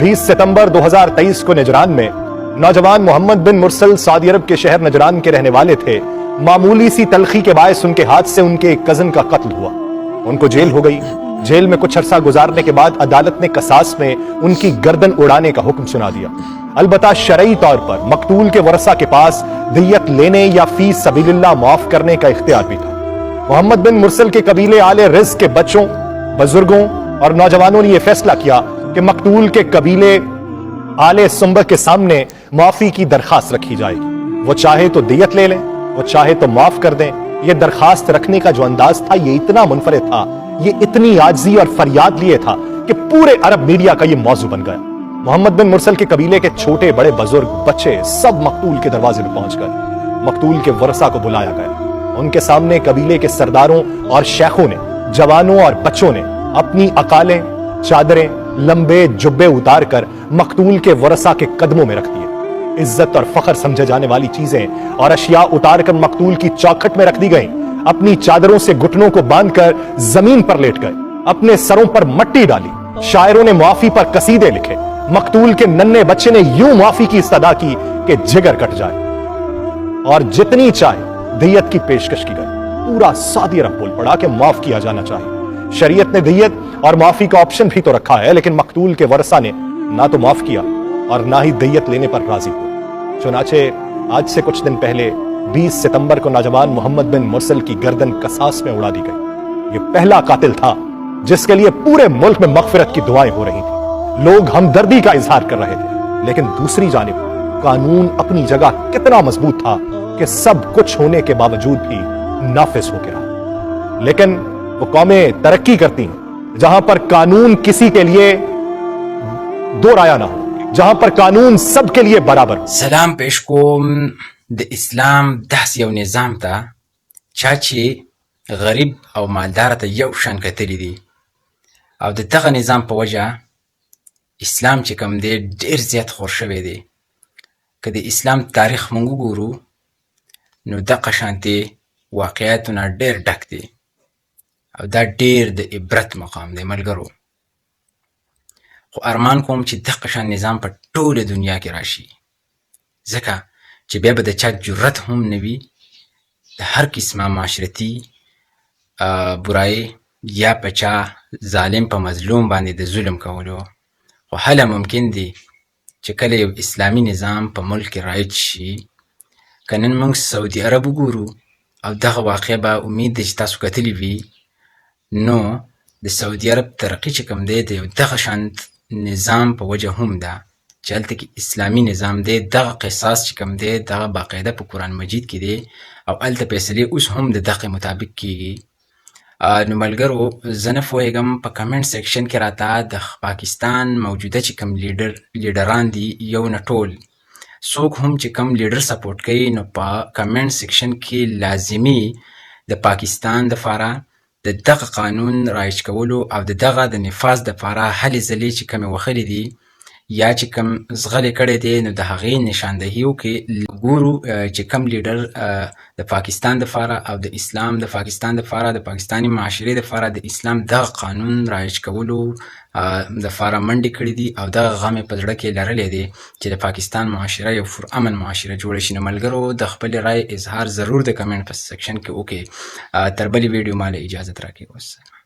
20 सितंबर 2023 को नजरान में नौजवान मोहम्मद बिन मुरसल सऊदी अरब के शहर नजरान के रहने वाले थे। मामूली सी तलखी के बायस उनके हाथ से उनके एक कजन का कत्ल हुआ। उनको जेल हो गई। जेल में कुछ अरसा गुजारने के बाद अदालत ने कसास में उनकी गर्दन उड़ाने का हुक्म सुना दिया। अलबत्ता शरई तौर पर मकतूल के वरसा के पास दियत लेने या फी सबीलिल्लाह माफ करने का इख्तियार भी था। मोहम्मद बिन मुरसल के कबीले आले रिज़्क़ के बच्चों, बुजुर्गों और नौजवानों ने यह फैसला किया कि मकतूल के कबीले आले सुंबह के सामने माफी की दरखास्त रखी जाएगी। वो चाहे तो दियत ले लें, वो चाहे तो माफ कर दें। यह दरखास्त रखने का जो अंदाज था ये इतना मुनफरिद था, ये इतनी आजिज़ी और फरियाद लिए था कि पूरे अरब मीडिया का ये मौजू बन गया। मोहम्मद बिन मुरसल के कबीले के छोटे बड़े बुजुर्ग बच्चे सब मकतूल के दरवाजे में पहुंच गए। मकतूल के वरसा को बुलाया गया। उनके सामने कबीले के सरदारों और शेखों ने, जवानों और बच्चों ने अपनी अकालें, चादरें, लंबे जुब्बे उतार कर मकतूल के वरसा के कदमों में रख दिए। इज्जत और फख्र समझे जाने वाली चीजें और अशिया उतार कर मकतूल की चौखट में रख दी गई। अपनी चादरों से घुटनों को बांधकर जमीन पर लेट गए। अपने सरों पर मट्टी डाली। शायरों ने मुआफी पर कसीदे लिखे। मकतूल के नन्हे बच्चे ने यूं मुआफी की इस्तदा की कि जिगर कट जाए और जितनी चाहे दियत की पेशकश की गई। पूरा सऊदी अरब बोल पड़ा कि माफ किया जाना चाहिए। शरीयत ने दियत और माफी का ऑप्शन भी तो रखा है, लेकिन मकतूल के वरसा ने ना तो माफ किया और ना ही दियत लेने पर राजी हुए। चुनाचे आज से कुछ दिन पहले 20 सितंबर को नौजवान मोहम्मद बिन मुरसल की गर्दन कसास में उड़ा दी गई। ये पहला कातिल था जिसके लिए पूरे मुल्क में मगफिरत की दुआएं हो रही थी। लोग हमदर्दी का इजहार कर रहे थे, लेकिन दूसरी जानिब कानून अपनी जगह कितना मजबूत था कि सब कुछ होने के बावजूद भी नाफिज होकर रहा। लेकिन वो कौमें तरक्की करती हैं जहां पर कानून किसी के लिए दो राया ना हो, जहां पर कानून सबके लिए बराबर। سلام پیش کوم د اسلام داسې یو نظام ته چا چې غریب او مالدار ته یو شان کتلی دي او د دغه نظام په وجه اسلام چې کوم دی ډېر زیات خور شوی دی. که د اسلام تاریخ موږ وګورو نو دغه شانتې واقعیتونه ډېر ډک دي او دا ډېر د عبرت مقام دی ملګرو. خو ارمان کوم چې دغه شان نظام په ټوله دنیا کې راشي، ځکه چې بیا به د چا جرأت هم نه وي د هر قسمه معاشرتي برایي یا په چا ظالم په مظلوم باندې د ظلم کولو. خو هله ممکن دی چې کله یو اسلامي نظام په ملک کې رایج شي. که نن موږ سعودي عرب وګورو او دغه واقع به امید دی چې تاسو کتلی وي، نو د سعودي عرب ترقي چې کوم دی د یو دغه شانت نظام په وجه هم ده چې هلته کې اسلامي نظام دی. دغه قصاص چې کوم دی دغه باقاعده په قرآن مجید کې دی او هلته فیصلې اوس هم د دغه مطابق کیږي. نو ملګرو زه نه پوهېږم په کمنټ سیکشن کې راته د پاکستان موجوده چې کوم لیډران دي یو نه ټول څوک هم چې کوم لیډر سپورټ کوي، نو په کمنټ سیکشن کې لازمي د پاکستان دپاره د دغه قانون رایج کولو او د دغه د نفاذ دپاره هلې ځلې چې کومې وښلې دي یا چې کوم زغلې کړی دی نو د هغې نشاندهي وکړي. ګورو چې کوم لیډر د پاکستان دپاره او د اسلام د پاکستان دپاره د پاکستاني معاشرې دپاره د اسلام دغه قانون رایج کولو دپاره منډې کړي دي او دغه غم یې په زړه کې لرلی دی چې د پاکستان معاشره یو پرامن معاشره جوړه شي. نو ملګرو د خپلې رای اظهار ضرور د کمنټ په سیکشن کې وکړئ. تر بلې ویډیو ما له اجازت راکړئ. والسلام.